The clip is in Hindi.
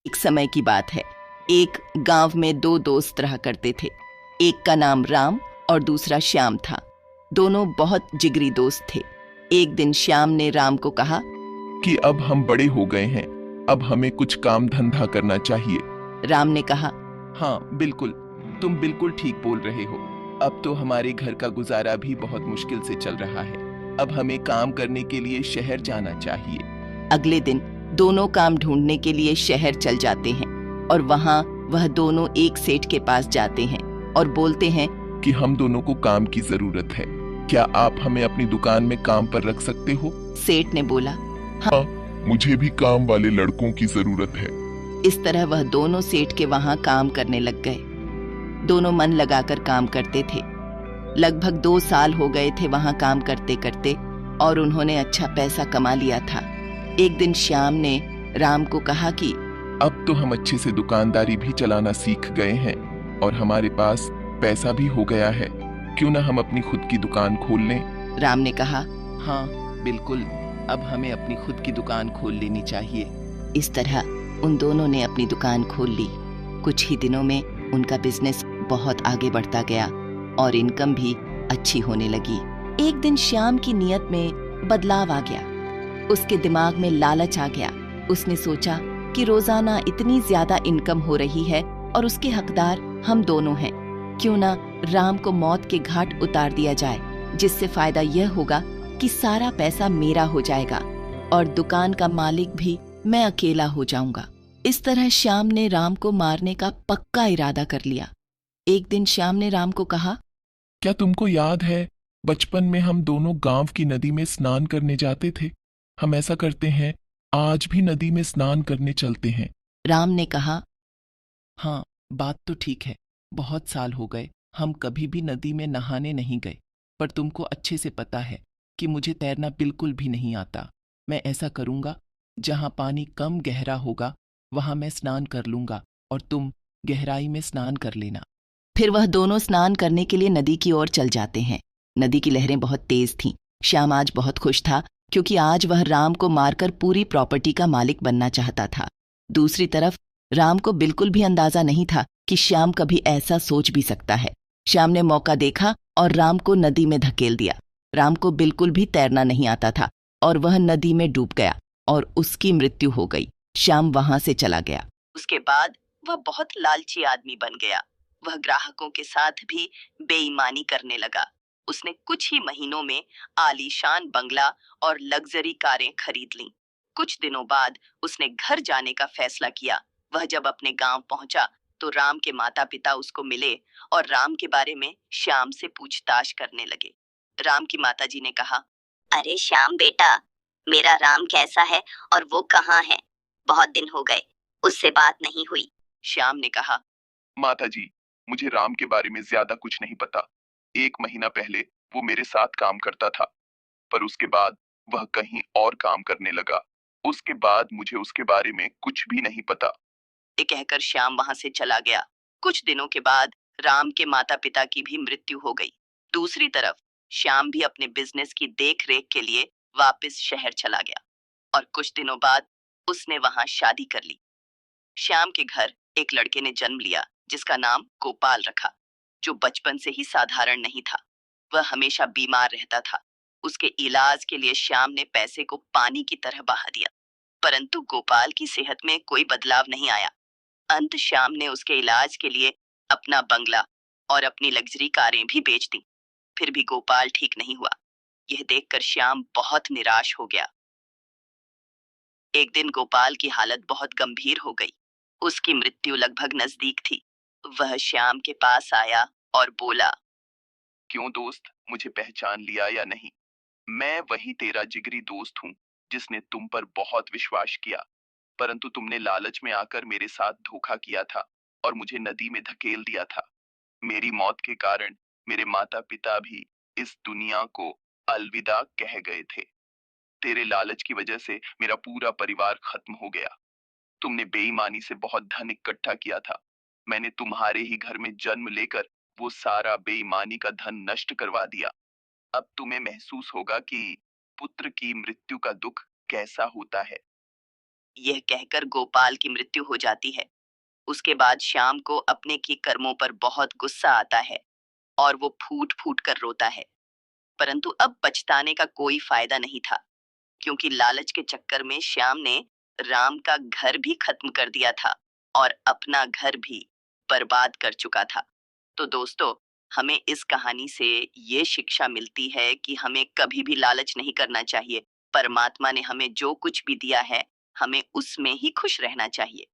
एक समय की बात है। एक गांव में दो दोस्त रहा करते थे। एक का नाम राम और दूसरा श्याम था। दोनों बहुत जिगरी दोस्त थे। एक दिन श्याम ने राम को कहा कि अब हम बड़े हो गए हैं, अब हमें कुछ काम धंधा करना चाहिए। राम ने कहा, हाँ बिल्कुल, तुम बिल्कुल ठीक बोल रहे हो। अब तो हमारे घर का गुजारा भी बहुत मुश्किल से चल रहा है। अब हमें काम करने के लिए शहर जाना चाहिए। अगले दिन दोनों काम ढूंढने के लिए शहर चल जाते हैं और वहाँ वह दोनों एक सेठ के पास जाते हैं और बोलते हैं कि हम दोनों को काम की जरूरत है, क्या आप हमें अपनी दुकान में काम पर रख सकते हो? सेठ ने बोला, हाँ, मुझे भी काम वाले लड़कों की जरूरत है। इस तरह वह दोनों सेठ के वहाँ काम करने लग गए। दोनों मन लगाकर काम करते थे। लगभग 2 साल हो गए थे वहाँ काम करते करते और उन्होंने अच्छा पैसा कमा लिया था। एक दिन श्याम ने राम को कहा कि अब तो हम अच्छे से दुकानदारी भी चलाना सीख गए हैं और हमारे पास पैसा भी हो गया है, क्यों ना हम अपनी खुद की दुकान खोल लें? राम ने कहा, हाँ बिल्कुल, अब हमें अपनी खुद की दुकान खोल लेनी चाहिए। इस तरह उन दोनों ने अपनी दुकान खोल ली। कुछ ही दिनों में उनका बिजनेस बहुत आगे बढ़ता गया और इनकम भी अच्छी होने लगी। एक दिन श्याम की नीयत में बदलाव आ गया। उसके दिमाग में लालच आ गया। उसने सोचा कि रोजाना इतनी ज्यादा इनकम हो रही है और उसके हकदार हम दोनों हैं। क्यों ना राम को मौत के घाट उतार दिया जाए, जिससे फायदा यह होगा कि सारा पैसा मेरा हो जाएगा और दुकान का मालिक भी मैं अकेला हो जाऊंगा। इस तरह श्याम ने राम को मारने का पक्का इरादा कर लिया। एक दिन श्याम ने राम को कहा, क्या तुमको याद है, बचपन में हम दोनों गांव की नदी में स्नान करने जाते थे? हम ऐसा करते हैं, आज भी नदी में स्नान करने चलते हैं। राम ने कहा, हाँ, बात तो ठीक है। बहुत साल हो गए हम कभी भी नदी में नहाने नहीं गए, पर तुमको अच्छे से पता है कि मुझे तैरना बिल्कुल भी नहीं आता। मैं ऐसा करूंगा, जहाँ पानी कम गहरा होगा वहां मैं स्नान कर लूंगा और तुम गहराई में स्नान कर लेना। फिर वह दोनों स्नान करने के लिए नदी की ओर चल जाते हैं। नदी की लहरें बहुत तेज थीं। श्याम आज बहुत खुश था क्योंकि आज वह राम को मारकर पूरी प्रॉपर्टी का मालिक बनना चाहता था। दूसरी तरफ राम को बिल्कुल भी अंदाजा नहीं था कि श्याम कभी ऐसा सोच भी सकता है। श्याम ने मौका देखा और राम को नदी में धकेल दिया। राम को बिल्कुल भी तैरना नहीं आता था और वह नदी में डूब गया और उसकी मृत्यु हो गई। श्याम वहां से चला गया। उसके बाद वह बहुत लालची आदमी बन गया। वह ग्राहकों के साथ भी बेईमानी करने लगा। उसने कुछ ही महीनों में आलीशान बंगला और लग्जरी कारें खरीद लीं। कुछ दिनों बाद उसने घर जाने का फैसला किया। वह जब अपने गांव पहुंचा तो राम के माता पिता उसको मिले और राम के बारे में श्याम से पूछताछ करने लगे। राम की माताजी ने कहा, अरे श्याम बेटा, मेरा राम कैसा है और वो कहाँ है? बहुत दिन हो गए, उससे बात नहीं हुई। श्याम ने कहा, माताजी, मुझे राम के बारे में ज्यादा कुछ नहीं पता। 1 महीना पहले वो मेरे साथ काम करता था, पर उसके बाद वह कहीं और काम करने लगा। उसके बाद मुझे उसके बारे में कुछ भी नहीं पता। ये कहकर श्याम वहां से चला गया। कुछ दिनों के बाद राम के माता पिता की भी मृत्यु हो गई। दूसरी तरफ श्याम भी अपने बिजनेस की देख रेख के लिए वापस शहर चला गया और कुछ दिनों बाद उसने वहां शादी कर ली। श्याम के घर एक लड़के ने जन्म लिया जिसका नाम गोपाल रखा, जो बचपन से ही साधारण नहीं था। वह हमेशा बीमार रहता था। उसके इलाज के लिए श्याम ने पैसे को पानी की तरह बहा दिया, परंतु गोपाल की सेहत में कोई बदलाव नहीं आया। अंत श्याम ने उसके इलाज के लिए अपना बंगला और अपनी लग्जरी कारें भी बेच दी। फिर भी गोपाल ठीक नहीं हुआ। यह देखकर श्याम बहुत निराश हो गया। एक दिन गोपाल की हालत बहुत गंभीर हो गई। उसकी मृत्यु लगभग नजदीक थी। वह श्याम के पास आया और बोला, क्यों दोस्त, मुझे पहचान लिया या नहीं? मैं वही तेरा जिगरी दोस्त हूँ जिसने तुम पर बहुत विश्वास किया, परंतु तुमने लालच में आकर मेरे साथ धोखा किया था और मुझे नदी में धकेल दिया था। मेरी मौत के कारण मेरे माता पिता भी इस दुनिया को अलविदा कह गए थे। तेरे लालच की वजह से मेरा पूरा परिवार खत्म हो गया। तुमने बेईमानी से बहुत धन इकट्ठा किया था। मैंने तुम्हारे ही घर में जन्म लेकर वो सारा बेईमानी का धन नष्ट करवा दिया। अब तुम्हें महसूस होगा कि पुत्र की मृत्यु का दुख कैसा होता है। यह कहकर गोपाल की मृत्यु हो जाती है। उसके बाद श्याम को अपने की कर्मों पर बहुत गुस्सा आता है और वो फूट फूट कर रोता है। परंतु अब पछताने का कोई फायदा नहीं था, क्योंकि लालच के चक्कर में श्याम ने राम का घर भी खत्म कर दिया था और अपना घर भी बर्बाद कर चुका था। तो दोस्तों, हमें इस कहानी से ये शिक्षा मिलती है कि हमें कभी भी लालच नहीं करना चाहिए। परमात्मा ने हमें जो कुछ भी दिया है, हमें उसमें ही खुश रहना चाहिए।